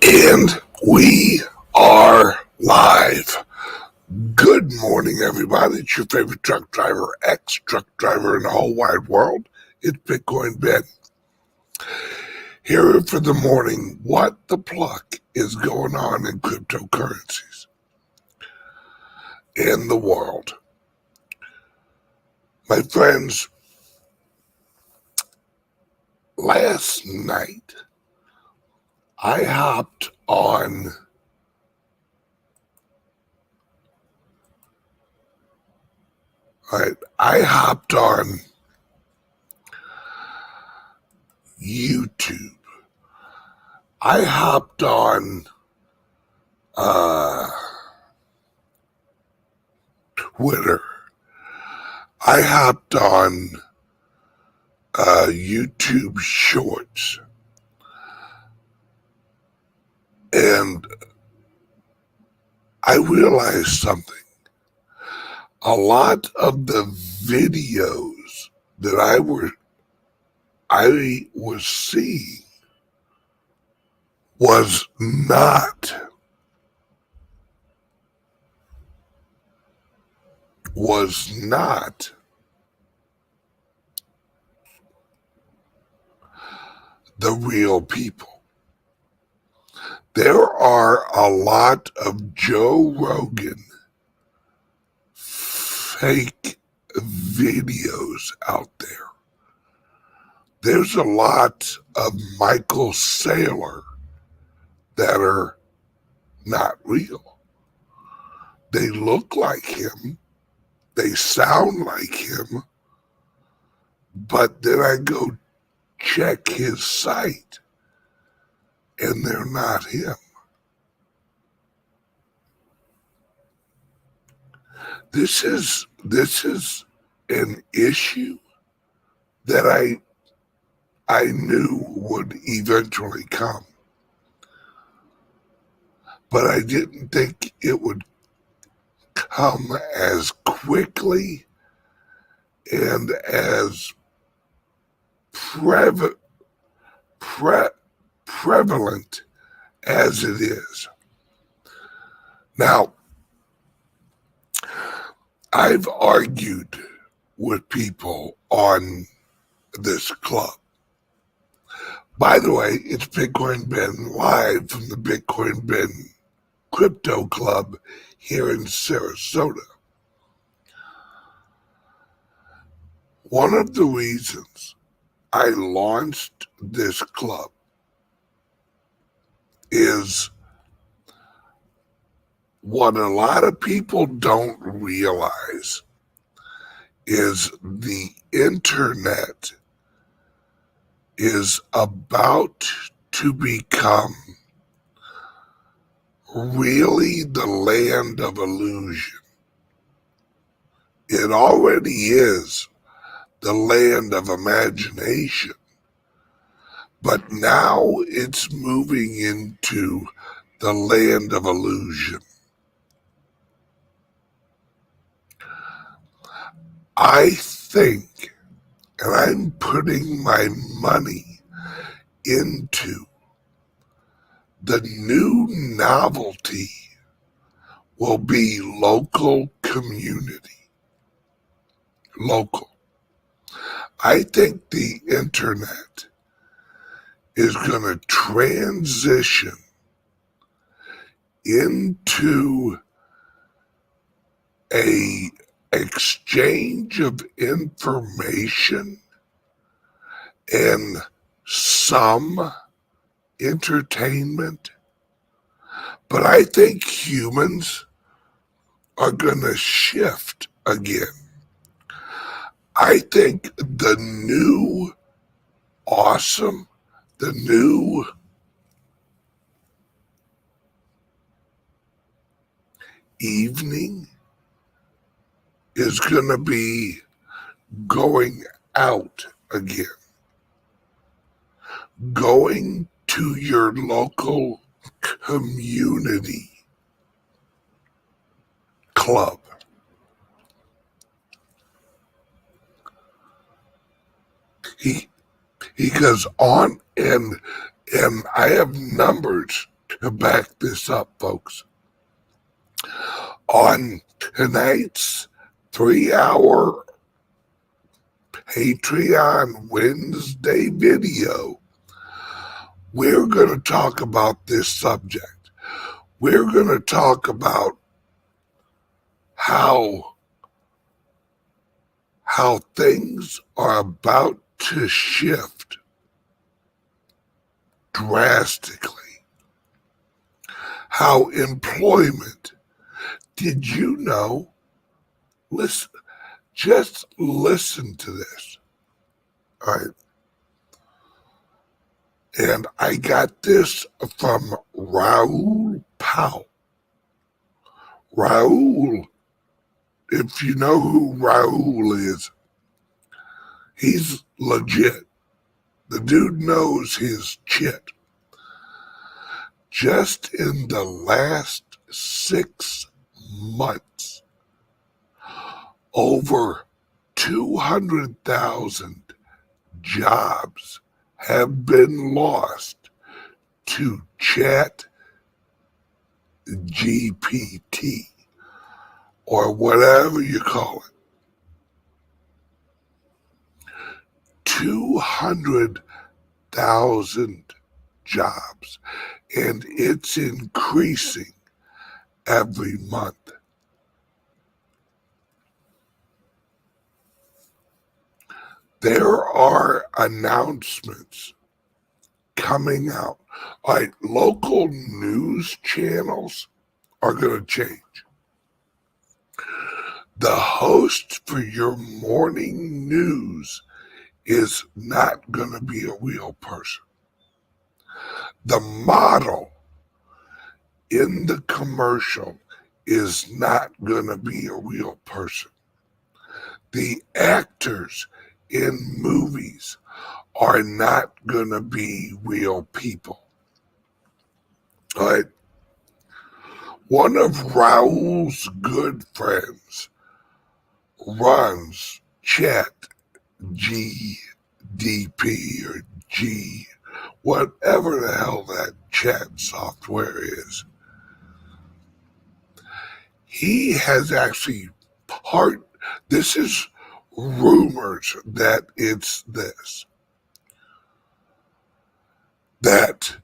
And we are live. Good morning, everybody. It's your favorite truck driver, ex-truck driver in the whole wide world. It's Bitcoin Ben. Here for the morning, what the pluck is going on in cryptocurrencies in the world. My friends, last night, I hopped on YouTube. I hopped on Twitter. I hopped on YouTube Shorts. And I realized something. A lot of the videos that I was seeing was not the real people. There are a lot of Joe Rogan fake videos out there. There's a lot of Michael Saylor that are not real. They look like him. They sound like him. But then I go check his site and they're not him. This is an issue that I knew would eventually come. But I didn't think it would come as quickly and as prevalent as it is. Now, I've argued with people on this club. By the way, it's Bitcoin Ben live from the Bitcoin Ben Crypto Club here in Sarasota. One of the reasons I launched this club is what a lot of people don't realize is the internet is about to become really the land of illusion. It already is the land of imagination, but now it's moving into the land of illusion. I think, and I'm putting my money into, the new novelty will be local community. Local. I think the internet is going to transition into a exchange of information and some entertainment, but I think humans are going to shift again. I think the new awesome, the new evening is going to be going out again. Going to your local community club. He goes on, and I have numbers to back this up, folks. On tonight's 3-hour Patreon Wednesday video, we're going to talk about this subject. We're going to talk about how things are about to shift drastically. How employment, did you know? Listen, just listen to this. All right. And I got this from Raoul Powell. Raoul, if you know who Raoul is, he's legit. The dude knows his shit. Just in the last 6 months, over 200,000 jobs have been lost to Chat GPT or whatever you call it. 200,000 jobs, and it's increasing every month. There are announcements coming out. Like local news channels are going to change. The host for your morning news is not going to be a real person. The model in the commercial is not going to be a real person. The actors in movies are not going to be real people. All right. One of Raoul's good friends runs Chat GDP or G, whatever the hell that chat software is. He has actually this is rumors that it's this, that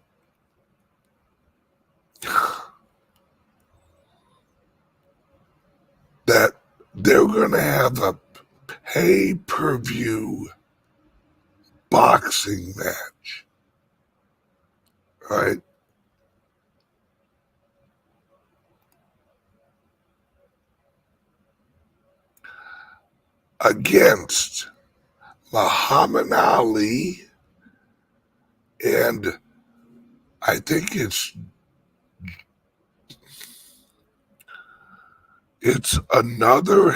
they're going to have a pay-per-view boxing match, right? Against Muhammad Ali and I think it's another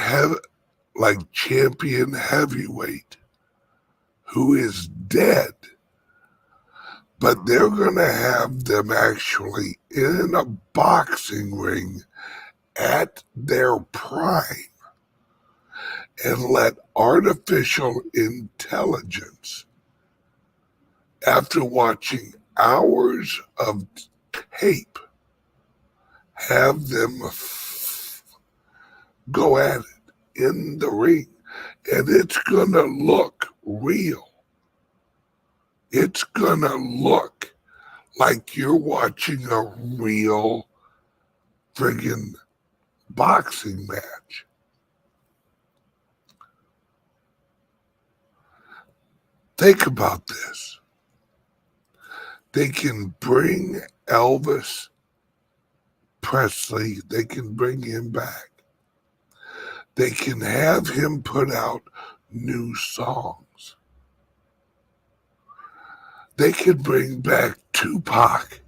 champion heavyweight who is dead, but they're going to have them actually in a boxing ring at their prime and let artificial intelligence, after watching hours of tape, have them go at it in the ring, and it's gonna look real. It's gonna look like you're watching a real friggin' boxing match. Think about this. They can bring Elvis Presley, they can bring him back. They can have him put out new songs. They could bring back Tupac.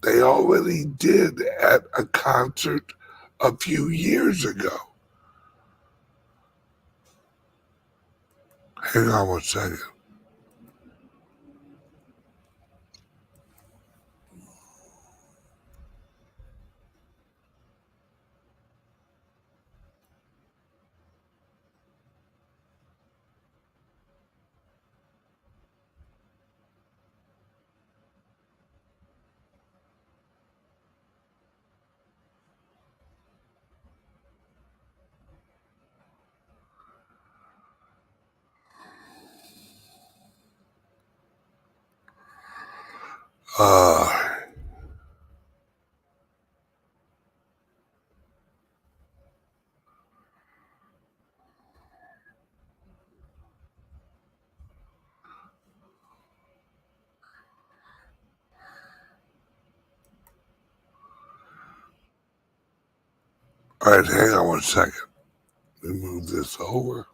They already did at a concert a few years ago. Hang on one second. Uh, all right, hang on one second. Let me move this over.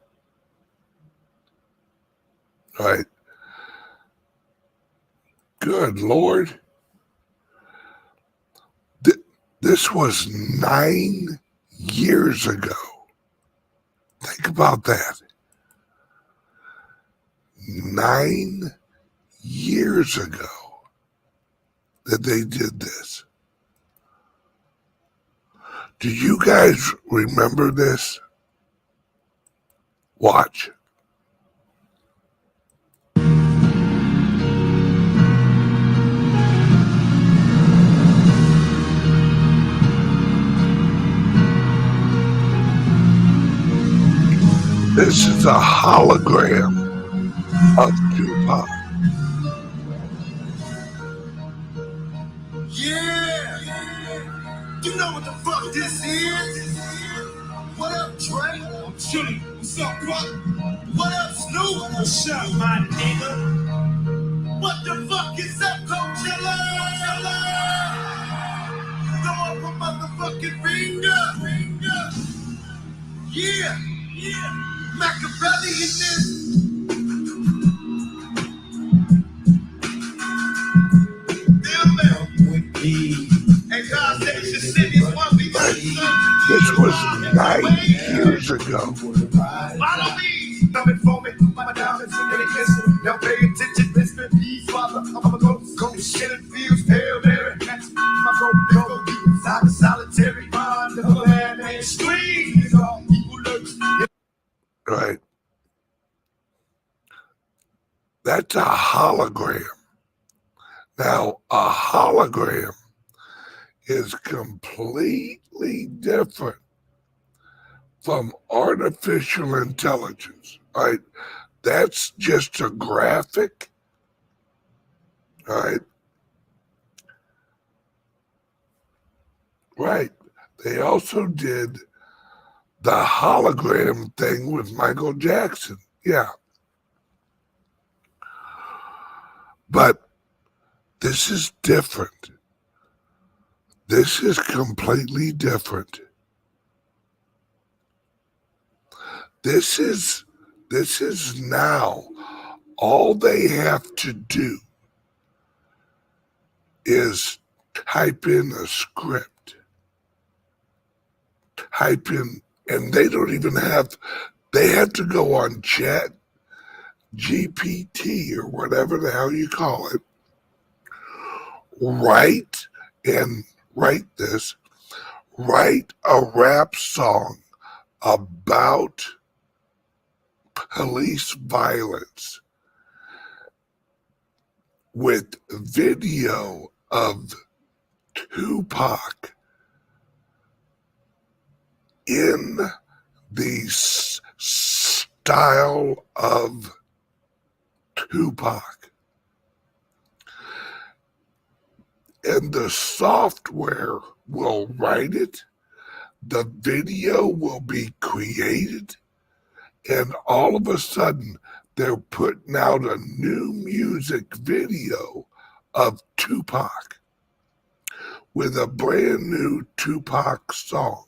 All right. Good Lord. This was 9 years ago. Think about that. 9 years ago that they did this. Do you guys remember this? Watch. This is a hologram of Tupac. Yeah! You know what the fuck this is? What up, Trey? I'm chilling. What's up, bro? What up, Snoop? What's up, my nigga? What the fuck is up, Coachella? Throw up a motherfucking finger. Yeah. Machiavelli in this. And God said you should send this one be This was 9 years ago. Follow me. Coming for me. My diamonds in the listen. Now pay attention. Listen, please, Father. I'm gonna go to shit and feels Hail Mary. My go deep inside the solitary mind. The other hand ain't squeeze. Right. That's a hologram. Now, a hologram is completely different from artificial intelligence, right? That's just a graphic, right? Right. They also did the hologram thing with Michael Jackson. Yeah. But this is different. This is completely different. This is now all they have to do is type in a script. Type in, and they don't even have, they have to go on Chat GPT or whatever the hell you call it, write a rap song about police violence with video of Tupac in the style of Tupac. And the software will write it, the video will be created, and all of a sudden they're putting out a new music video of Tupac with a brand new Tupac song.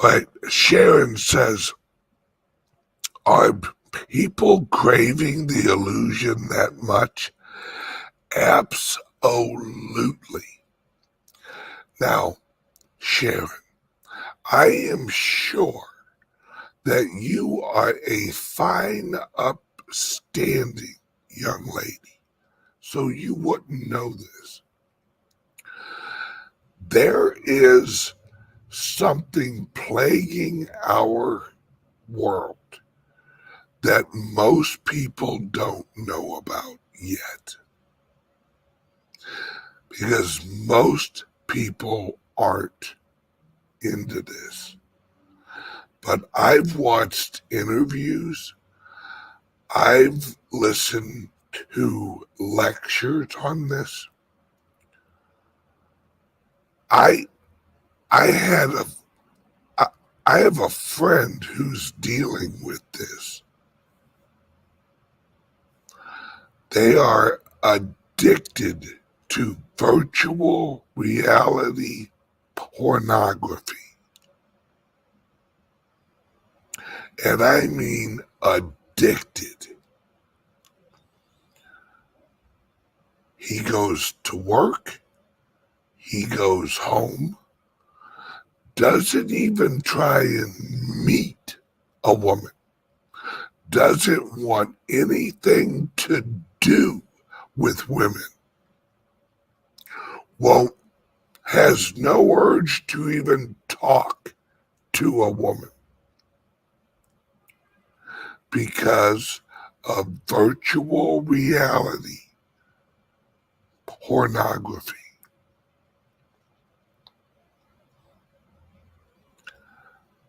Right. Sharon says, are people craving the illusion that much? Absolutely. Now, Sharon, I am sure that you are a fine, upstanding young lady, so you wouldn't know this. There is something plaguing our world that most people don't know about yet. Because most people aren't into this. But I've watched interviews. I've listened to lectures on this. I have a friend who's dealing with this. They are addicted to virtual reality pornography. And I mean addicted. He goes to work, he goes home, doesn't even try and meet a woman, doesn't want anything to do with women, has no urge to even talk to a woman because of virtual reality pornography.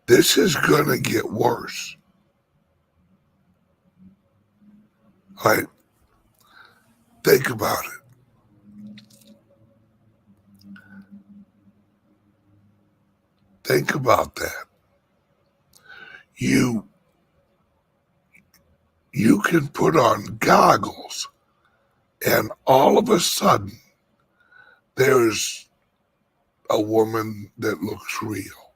This is going to get worse. Like, think about it. Think about that. You can put on goggles and all of a sudden there's a woman that looks real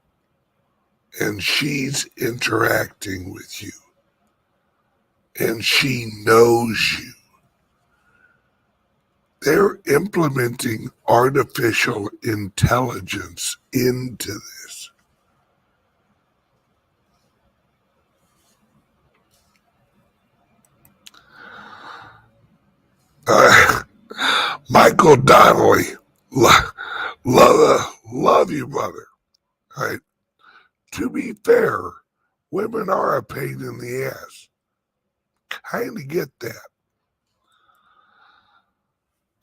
and she's interacting with you and she knows you. They're implementing artificial intelligence into this. Michael Donnelly, love you, brother. All right. To be fair, women are a pain in the ass. Kind of get that.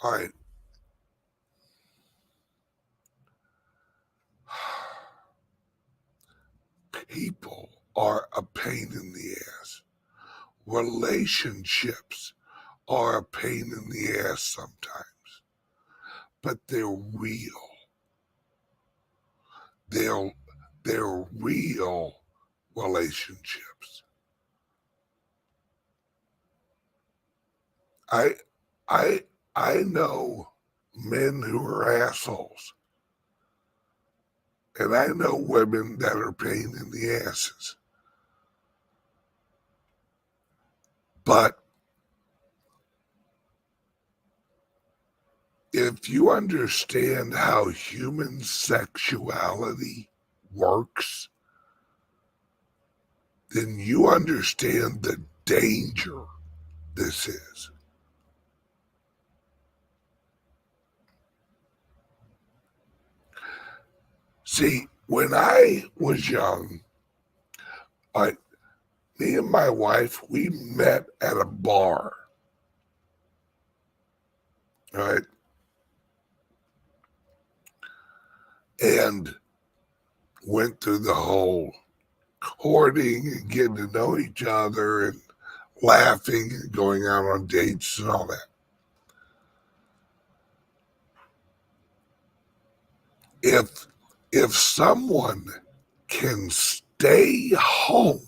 All right. People are a pain in the ass. Relationships are a pain in the ass sometimes, but they're real. They're real relationships. I know men who are assholes, and I know women that are pain in the asses. But if you understand how human sexuality works, then you understand the danger this is. See, when I was young, me and my wife, we met at a bar. All right. And went through the whole courting and getting to know each other and laughing and going out on dates and all that. If someone can stay home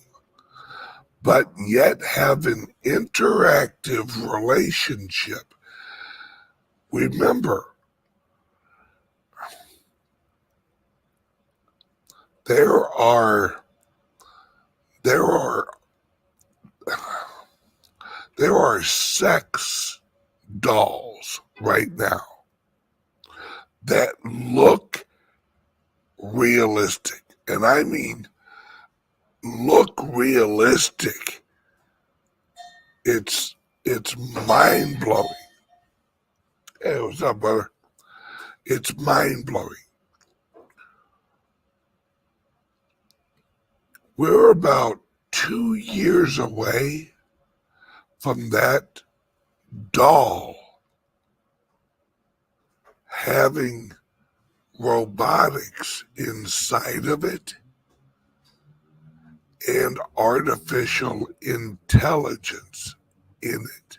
but yet have an interactive relationship, remember, there are sex dolls right now that look realistic. And I mean, look realistic. It's mind blowing. Hey, what's up, brother? It's mind blowing. We're about 2 years away from that doll having robotics inside of it and artificial intelligence in it.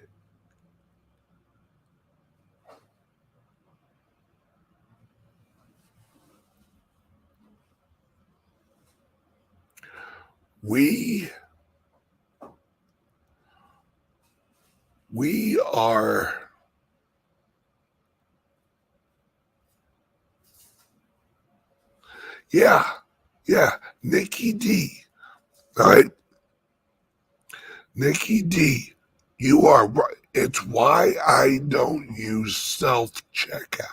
We are yeah, Nikki D. All right, Nikki D, you are right. It's why I don't use self-checkout.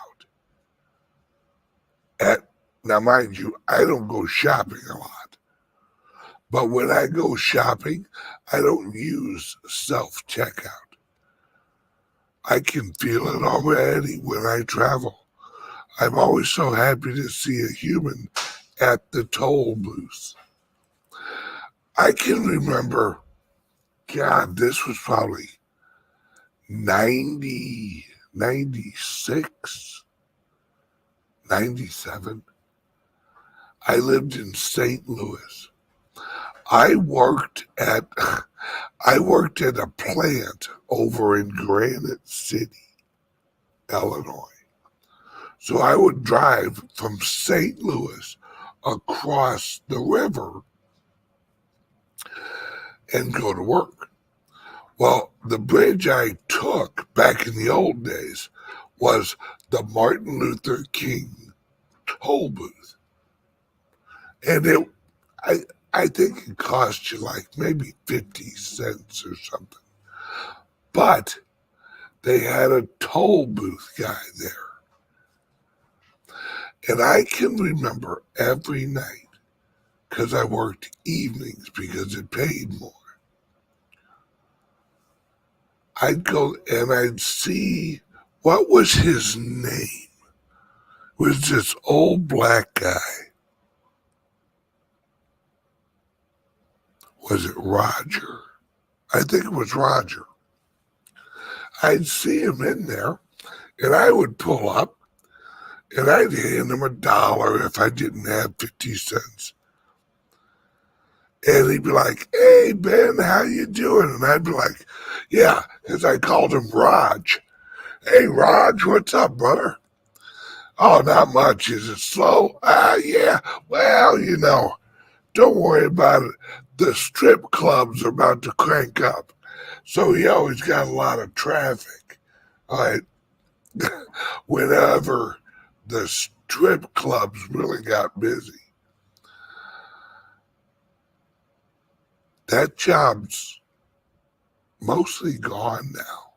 Now, mind you, I don't go shopping a lot. But when I go shopping, I don't use self-checkout. I can feel it already when I travel. I'm always so happy to see a human at the toll booth. I can remember, God, this was probably 90, 96, 97. I lived in St. Louis. I worked at a plant over in Granite City, Illinois. So I would drive from St. Louis across the river and go to work. Well, the bridge I took back in the old days was the Martin Luther King toll booth. And I think it cost you like maybe 50 cents or something. But they had a toll booth guy there. And I can remember every night, because I worked evenings because it paid more. I'd go and I'd see, what was his name? It was this old black guy. Was it Roger? I think it was Roger. I'd see him in there, and I would pull up, and I'd hand him $1 if I didn't have 50 cents. And he'd be like, "Hey, Ben, how you doing?" And I'd be like, "Yeah," because I called him Raj. "Hey, Raj, what's up, brother?" "Oh, not much. Is it slow?" Yeah. Well, don't worry about it. The strip clubs are about to crank up. So he always got a lot of traffic. All right. Whenever the strip clubs really got busy. That job's mostly gone now.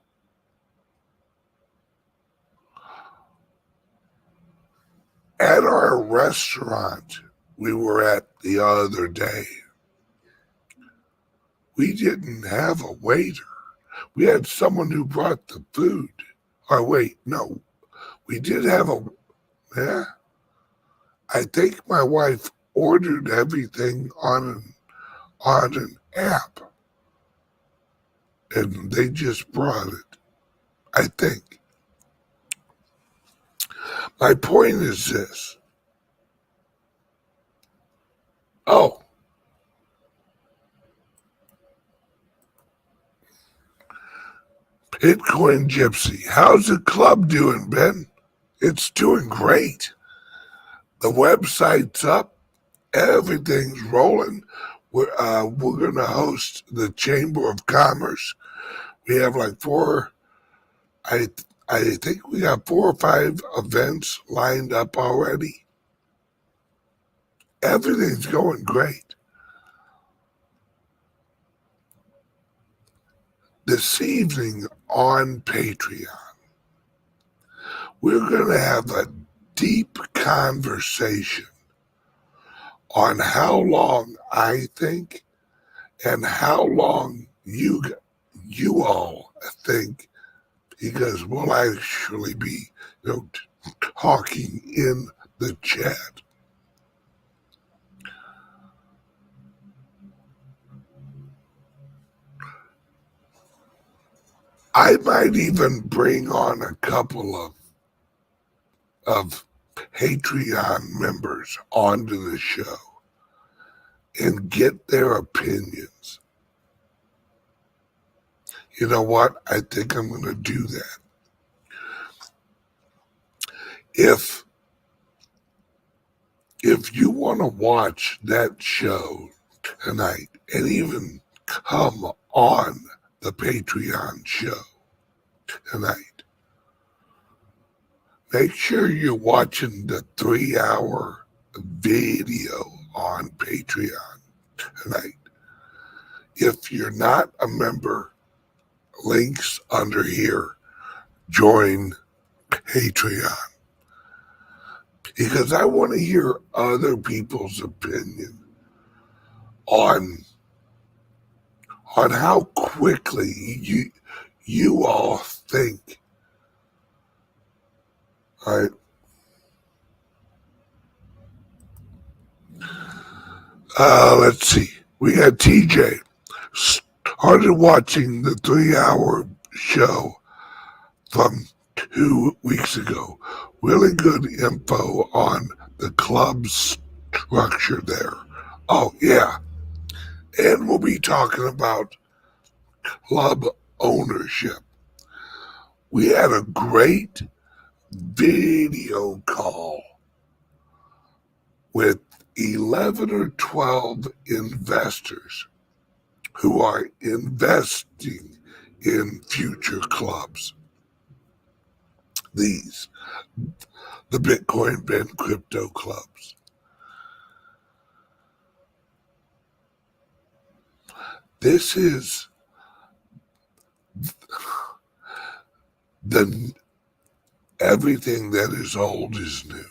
At our restaurant we were at the other day, we didn't have a waiter. We had someone who brought the food. Or wait, no, we did have yeah. I think my wife ordered everything on an app, and they just brought it. I think. My point is this. Oh, Bitcoin Gypsy. How's the club doing, Ben? It's doing great. The website's up. Everything's rolling. We're going to host the Chamber of Commerce. We have like I think we got 4 or 5 events lined up already. Everything's going great. This evening on Patreon, we're going to have a deep conversation on how long I think and how long you all think, because we'll actually be talking in the chat. I might even bring on a couple of Patreon members onto the show and get their opinions. You know what? I think I'm going to do that. If you want to watch that show tonight and even come on the Patreon show tonight, make sure you're watching the 3-hour video on Patreon tonight. If you're not a member, links under here. Join Patreon. Because I want to hear other people's opinion on how quickly you all think. All right. Let's see. We got TJ. Started watching the 3-hour show from 2 weeks ago. Really good info on the club's structure there. Oh, yeah. And we'll be talking about club ownership. We had a great video call with 11 or 12 investors who are investing in future clubs. These, the Bitcoin Ben crypto clubs. This is everything that is old is new.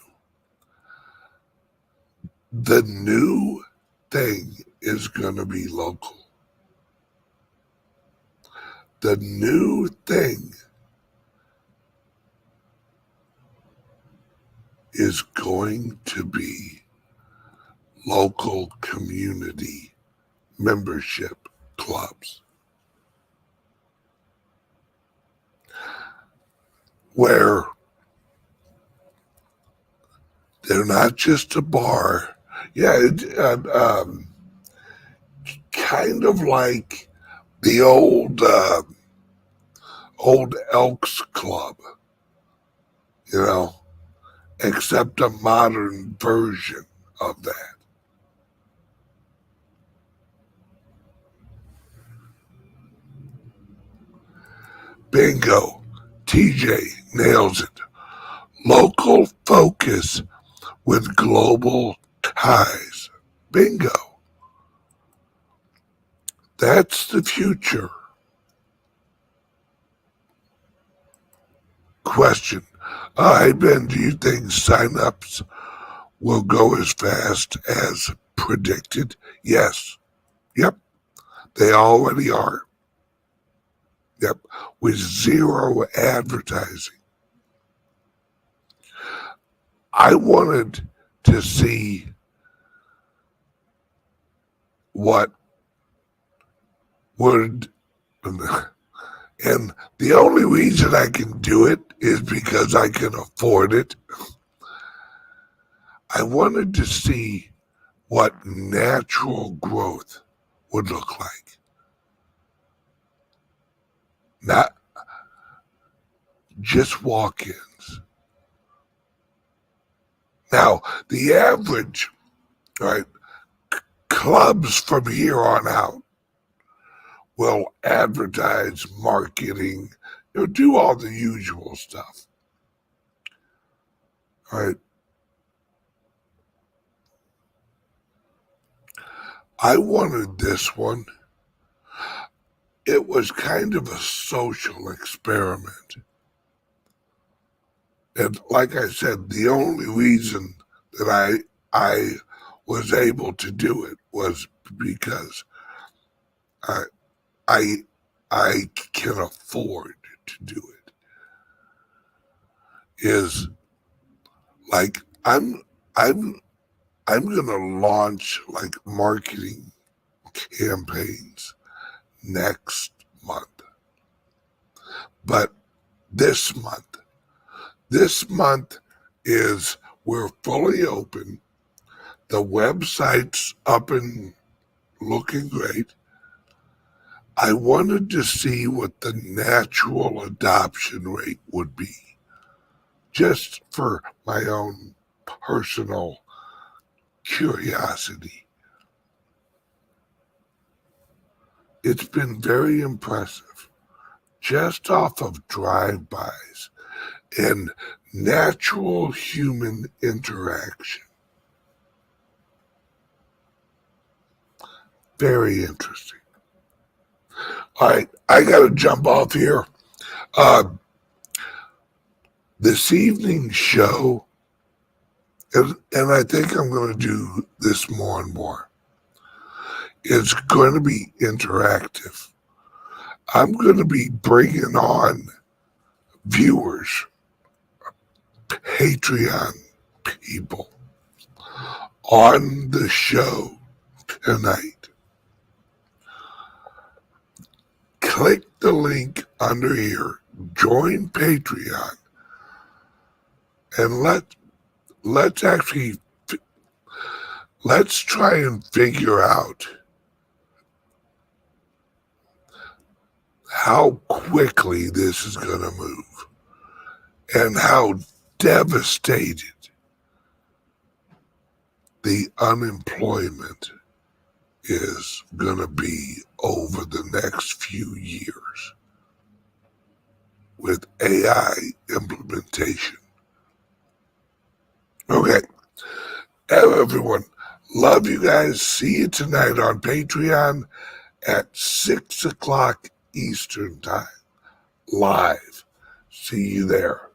The new thing is going to be local. The new thing is going to be local community membership clubs, where they're not just a bar. Yeah, kind of like the old Elks Club, except a modern version of that. Bingo. TJ nails it. Local focus with global ties. Bingo. That's the future. Question. Hey, Ben, do you think signups will go as fast as predicted? Yes. Yep. They already are. Yep. With zero advertising. I wanted to see what would, and the only reason I can do it is because I can afford it. I wanted to see what natural growth would look like. Not just walk-ins. Now, the average, right, clubs from here on out will advertise, marketing, do all the usual stuff. All right. I wanted this one. It was kind of a social experiment. And like I said, the only reason that I was able to do it was because I can afford to do it. Is like I'm gonna launch like marketing campaigns next month. But this month is We're fully open. The website's up and looking great. I wanted to see what the natural adoption rate would be, just for my own personal curiosity. It's been very impressive, just off of drive-bys and natural human interaction. Very interesting. All right, I got to jump off here. This evening's show, and I think I'm going to do this more and more, it's going to be interactive. I'm going to be bringing on viewers, Patreon people, on the show tonight. Click the link under here, join Patreon, and let's try and figure out how quickly this is going to move and how devastated the unemployment is going to be over the next few years with AI implementation. Okay. Everyone, love you guys. See you tonight on Patreon at 6 o'clock Eastern Time. Live. See you there.